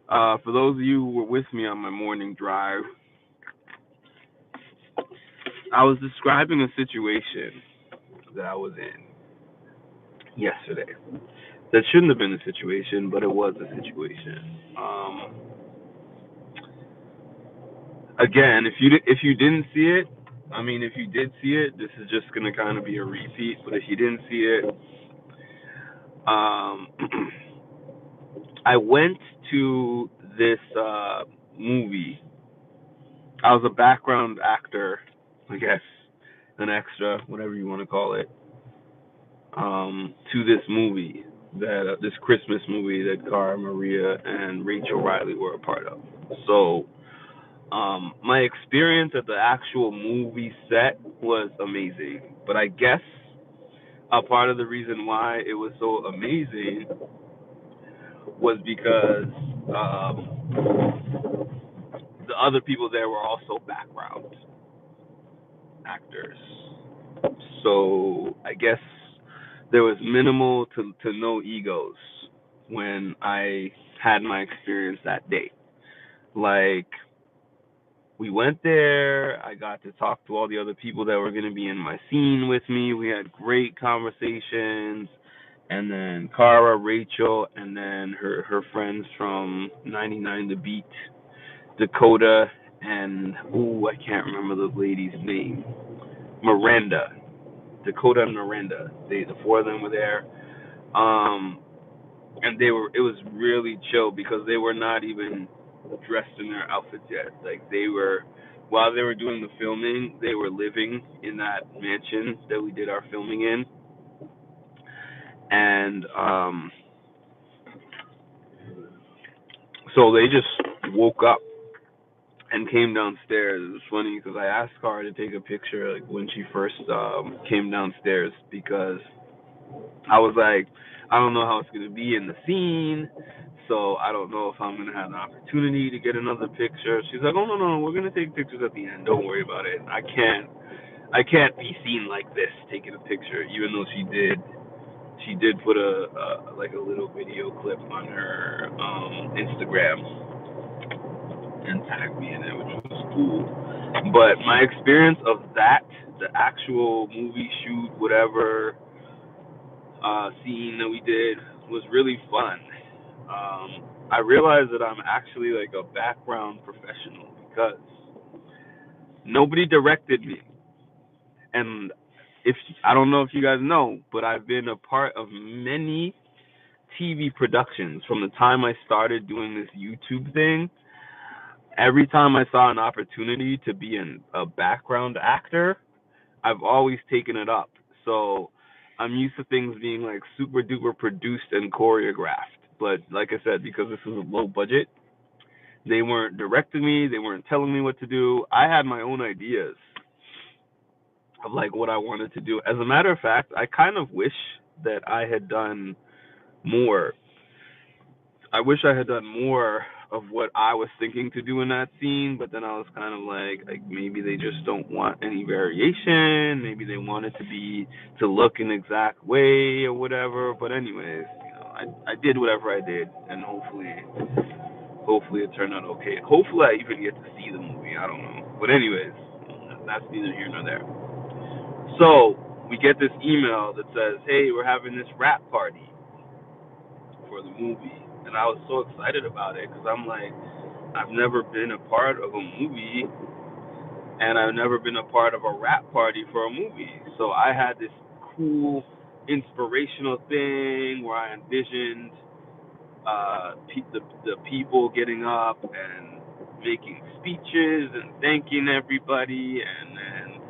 For those of you who were with me on my morning drive, I was describing a situation that I was in yesterday. That shouldn't have been a situation, but it was a situation. Again, if you didn't see it, I mean, if you did see it, this is just gonna kind of be a repeat. But if you didn't see it, um, I went to this movie. I was a background actor, I guess, an extra, whatever you want to call it, to this movie this Christmas movie that Cara Maria and Rachel Riley were a part of. So, my experience at the actual movie set was amazing, but I guess a part of the reason why it was so amazing was because the other people there were also background actors. So I guess there was minimal to no egos when I had my experience that day. Like, we went there, I got to talk to all the other people that were going to be in my scene with me. We had great conversations. And then Cara, Rachel, and then her friends from 99 The Beat, Dakota, and I can't remember the lady's name. Miranda. Dakota and Miranda. The four of them were there. And it was really chill because they were not even dressed in their outfits yet. Like, they were, while they were doing the filming, they were living in that mansion that we did our filming in. And so they just woke up and came downstairs. It was funny because I asked Cara to take a picture, like, when she first came downstairs, because I was like, I don't know how it's gonna be in the scene, so I don't know if I'm gonna have an opportunity to get another picture. She's like, oh no, we're gonna take pictures at the end. Don't worry about it. I can't be seen like this taking a picture, even though she did put a like a little video clip on her Instagram and tagged me in it, which was cool. But my experience of that, the actual movie shoot, whatever scene that we did, was really fun. I realized that I'm actually like a background professional because nobody directed me. And if I don't know if you guys know, but I've been a part of many TV productions from the time I started doing this YouTube thing. Every time I saw an opportunity to be a background actor, I've always taken it up. So I'm used to things being like super duper produced and choreographed. But like I said, because this was a low budget, they weren't directing me, they weren't telling me what to do. I had my own ideas of like what I wanted to do. As a matter of fact, I kind of wish that I had done more. I wish I had done more of what I was thinking to do in that scene, but then I was kind of like maybe they just don't want any variation. Maybe they want it to look an exact way or whatever. But anyways, I did whatever I did, and hopefully it turned out okay. Hopefully I even get to see the movie. I don't know. But anyways, that's neither here nor there. So we get this email that says, "Hey, we're having this rap party for the movie," and I was so excited about it because I'm like, I've never been a part of a movie, and I've never been a part of a rap party for a movie. So I had this cool inspirational thing where I envisioned the people getting up and making speeches and thanking everybody, and then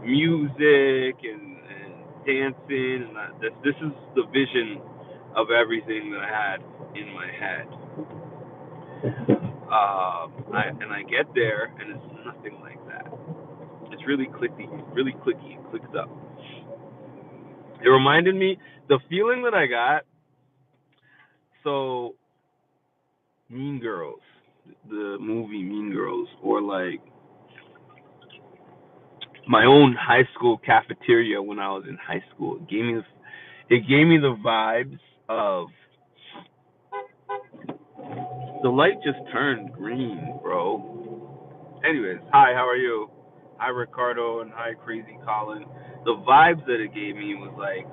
music and dancing, and this is the vision of everything that I had in my head. I get there and it's nothing like that. It's really clicky, it clicks up. It reminded me, the feeling that I got, so Mean Girls, the movie Mean Girls, or like my own high school cafeteria when I was in high school. It gave me the vibes of The light just turned green, bro. Anyways, hi, how are you? Hi, Ricardo, and hi, Crazy Colin. The vibes that it gave me was like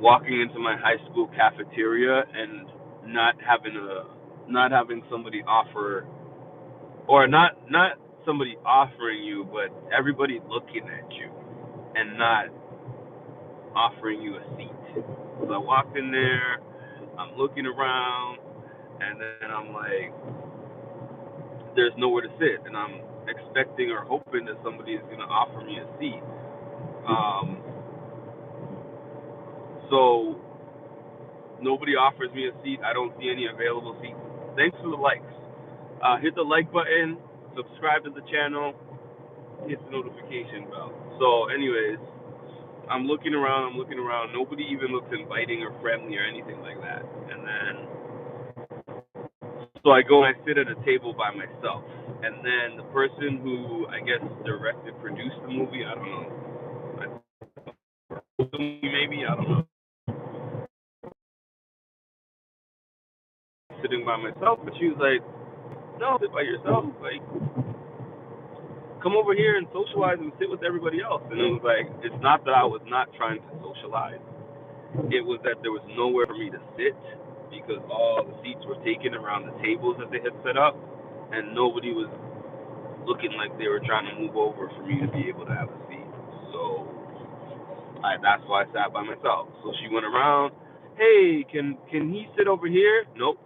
walking into my high school cafeteria and not having somebody offer, or not somebody offering you, but everybody looking at you and not offering you a seat. So I walked in there, I'm looking around, and then I'm like, there's nowhere to sit, and I'm expecting or hoping that somebody is gonna offer me a seat. Um, so nobody offers me a seat. I don't see any available seats. Thanks for the likes. Hit the like button, subscribe to the channel, hit the notification bell. So, anyways, I'm looking around. Nobody even looks inviting or friendly or anything like that. And then, so I go and I sit at a table by myself. And then the person who I guess directed, produced the movie, I don't know, maybe, I don't know, sitting by myself. But she was like, no, sit by yourself. Like, come over here and socialize and sit with everybody else. And it was like, it's not that I was not trying to socialize. It was that there was nowhere for me to sit because all the seats were taken around the tables that they had set up, and nobody was looking like they were trying to move over for me to be able to have a seat. So that's why I sat by myself. So she went around, hey, can he sit over here? Nope.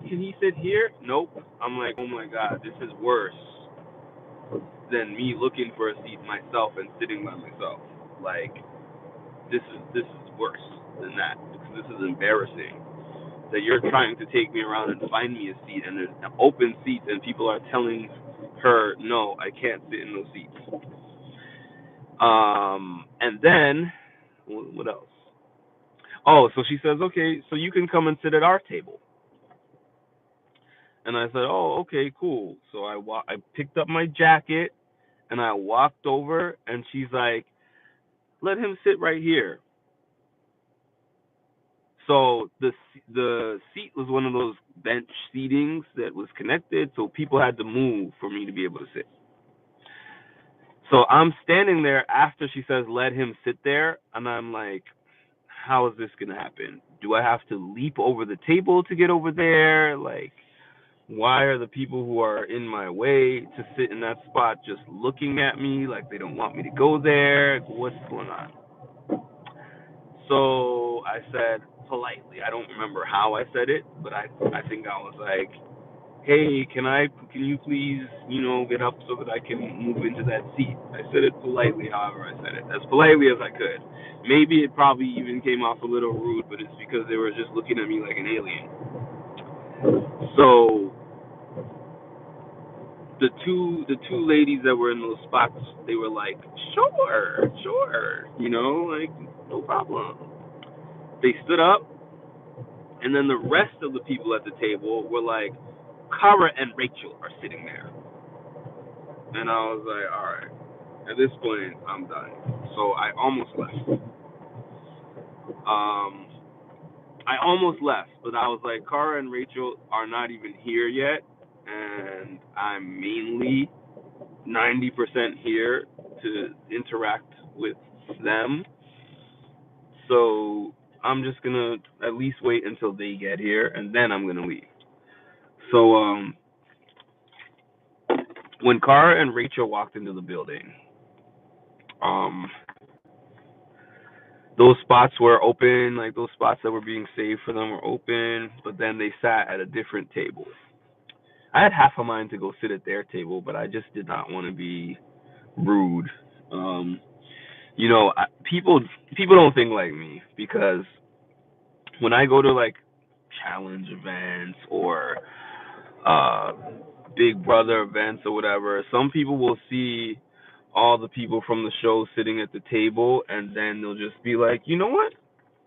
Can he sit here? Nope. I'm like, oh my God, this is worse than me looking for a seat myself and sitting by myself. Like, this is worse than that, because this is embarrassing that you're trying to take me around and find me a seat, and there's open seats and people are telling her, no, I can't sit in those seats. And then what else? Oh, so she says, okay, so you can come and sit at our table. And I said, oh, okay, cool. So I picked up my jacket and I walked over, and she's like, let him sit right here. So the seat was one of those bench seatings that was connected, so people had to move for me to be able to sit. So I'm standing there after she says, let him sit there, and I'm like, how is this going to happen? Do I have to leap over the table to get over there? Like, why are the people who are in my way to sit in that spot just looking at me like they don't want me to go there? What's going on? So I said politely, I don't remember how I said it, but I think I was like, hey, can you please, get up so that I can move into that seat? I said it politely, however I said it, as politely as I could. Maybe it probably even came off a little rude, but it's because they were just looking at me like an alien. So the two ladies that were in those spots, they were like, sure, like, no problem. They stood up, and then the rest of the people at the table were like, Kara and Rachel are sitting there. And I was like, all right, at this point, I'm done. So I almost left. I almost left, but I was like, Kara and Rachel are not even here yet, and I'm mainly 90% here to interact with them. So I'm just gonna at least wait until they get here, and then I'm gonna leave. So when Kara and Rachel walked into the building, um, those spots were open, like those spots that were being saved for them were open, but then they sat at a different table. I had half a mind to go sit at their table, but I just did not want to be rude. Um, people don't think like me, because when I go to like challenge events or uh Big Brother events or whatever, some people will see all the people from the show sitting at the table, and then they'll just be like, you know what?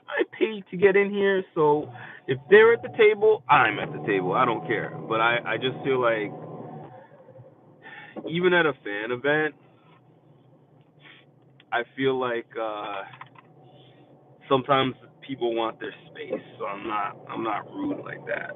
I paid to get in here, so if they're at the table, I'm at the table. I don't care. But I just feel like, even at a fan event, I feel like sometimes people want their space, so I'm not rude like that.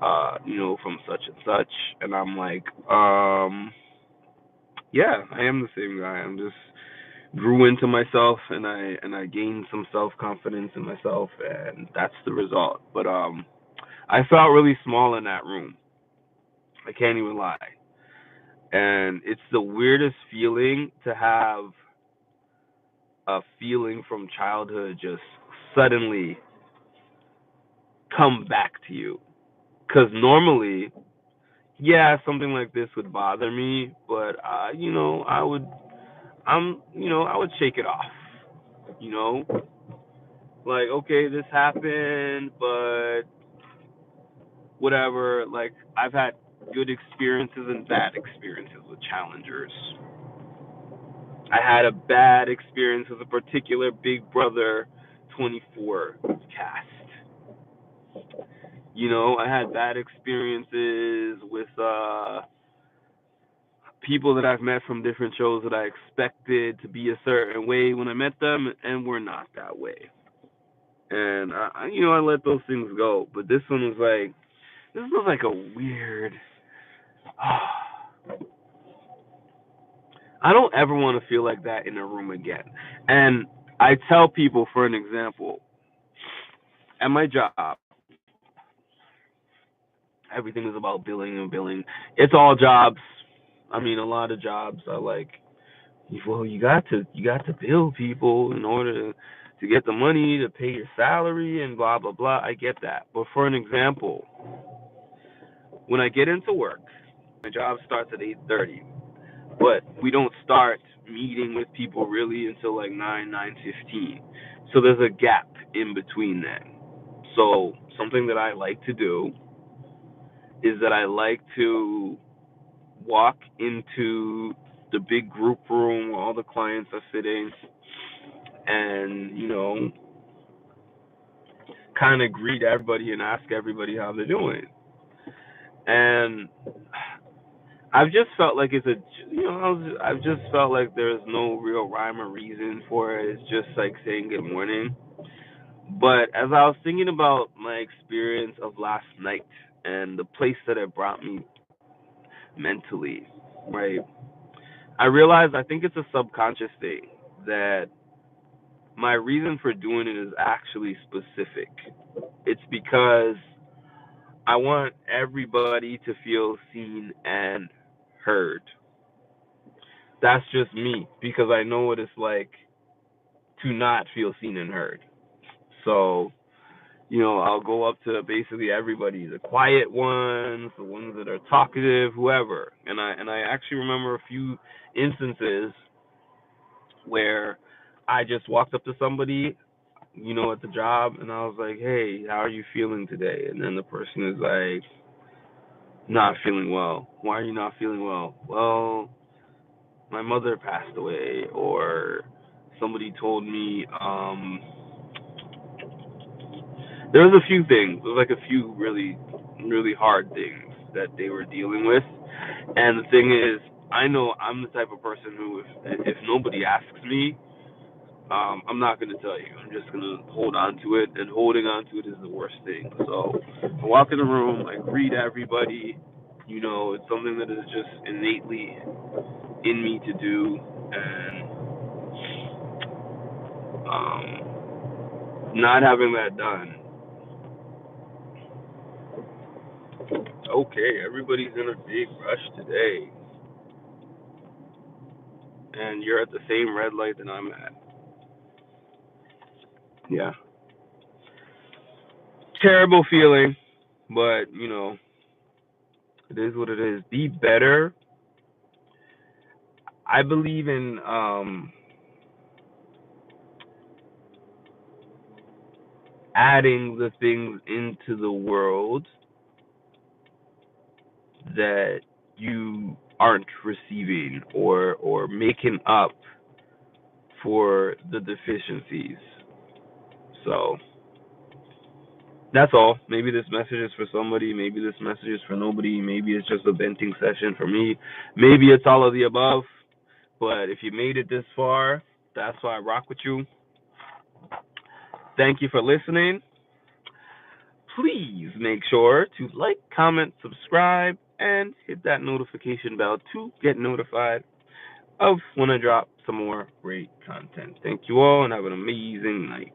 from such and such. And I'm like, yeah, I am the same guy. I'm just grew into myself, and I gained some self confidence in myself, and that's the result. But I felt really small in that room. I can't even lie. And it's the weirdest feeling to have a feeling from childhood just suddenly come back to you. Because normally, yeah, something like this would bother me, but I would shake it off. You know, like, okay, this happened, but whatever. Like, I've had good experiences and bad experiences with challengers. I had a bad experience with a particular Big Brother 24 cast. I had bad experiences with people that I've met from different shows that I expected to be a certain way when I met them, and we're not that way. And I let those things go. But this was like a weird. I don't ever want to feel like that in a room again. And I tell people, for an example, at my job, everything is about billing and billing. It's all jobs. I mean, a lot of jobs are like, well, you got to bill people in order to get the money to pay your salary and blah blah blah. I get that. But for an example, when I get into work, my job starts at 8:30, but we don't start meeting with people really until like 9:15. So there's a gap in between then. So something that I like to do is that I like to walk into the big group room where all the clients are sitting, and kind of greet everybody and ask everybody how they're doing. And I've just felt like I've just felt like there's no real rhyme or reason for it. It's just like saying good morning. But as I was thinking about my experience of last night and the place that it brought me mentally, right? I realized I think it's a subconscious thing that my reason for doing it is actually specific. It's because I want everybody to feel seen and heard. That's just me because I know what it's like to not feel seen and heard. So, I'll go up to basically everybody, the quiet ones, the ones that are talkative, whoever. And I actually remember a few instances where I just walked up to somebody, at the job, and I was like, "Hey, how are you feeling today?" And then the person is like, "Not feeling well." "Why are you not feeling well?" "Well, my mother passed away," or somebody told me there was a few things. There was like a few really, really hard things that they were dealing with. And the thing is, I know I'm the type of person who, if nobody asks me, I'm not going to tell you. I'm just going to hold on to it, and holding on to it is the worst thing. So I walk in the room, I greet everybody. It's something that is just innately in me to do, and not having that done. Okay, everybody's in a big rush today, and you're at the same red light that I'm at. Yeah, terrible feeling, but it is what it is. Be better. I believe in adding the things into the world that you aren't receiving, or making up for the deficiencies. So that's all. Maybe this message is for somebody. Maybe this message is for nobody. Maybe it's just a venting session for me. Maybe it's all of the above. But if you made it this far, that's why I rock with you. Thank you for listening. please make sure to like, comment, subscribe, and hit that notification bell to get notified of when I drop some more great content. Thank you all and have an amazing night.